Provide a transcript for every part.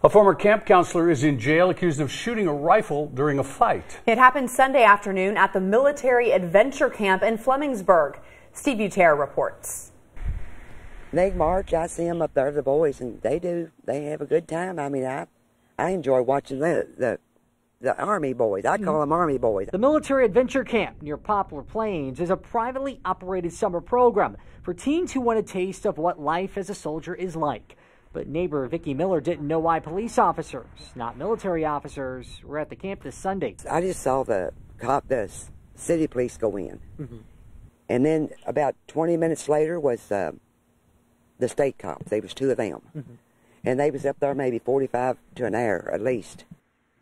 A former camp counselor is in jail accused of shooting a rifle during a fight. It happened Sunday afternoon at the military adventure camp in Flemingsburg. Steve Butera reports. They march. I see them up there, the boys, and they have a good time. I mean, I enjoy watching the Army boys. I call them Army boys. The military adventure camp near Poplar Plains is a privately operated summer program for teens who want a taste of what life as a soldier is like. But neighbor Vicki Miller didn't know why police officers, not military officers, were at the camp this Sunday. I just saw the city police go in. And then about 20 minutes later was the state cops. There was two of them. And they was up there maybe 45 to an hour at least.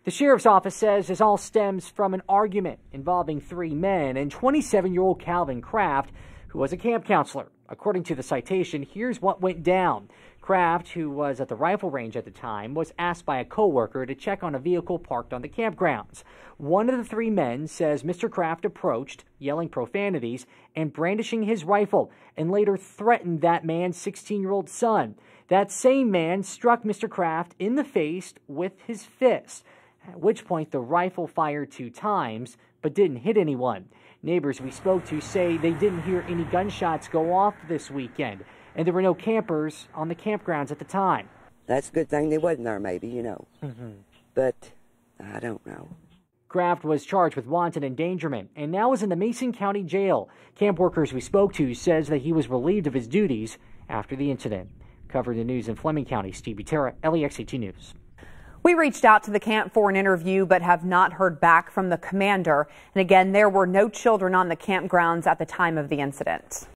The sheriff's office says this all stems from an argument involving three men and 27-year-old Calvin Kraft, who was a camp counselor. According to the citation, here's what went down. Kraft, who was at the rifle range at the time, was asked by a coworker to check on a vehicle parked on the campgrounds. One of the three men says Mr. Kraft approached, yelling profanities and brandishing his rifle, and later threatened that man's 16-year-old son. That same man struck Mr. Kraft in the face with his fist, at which point the rifle fired 2 times but didn't hit anyone. Neighbors we spoke to say they didn't hear any gunshots go off this weekend, and there were no campers on the campgrounds at the time. That's a good thing they wasn't there, maybe, you know. But I don't know. Kraft was charged with wanton endangerment and now is in the Mason County Jail. Camp workers we spoke to says that he was relieved of his duties after the incident. Covering the news in Fleming County, Steve Butera, LEX18 News. We reached out to the camp for an interview but have not heard back from the commander. And again, there were no children on the campgrounds at the time of the incident.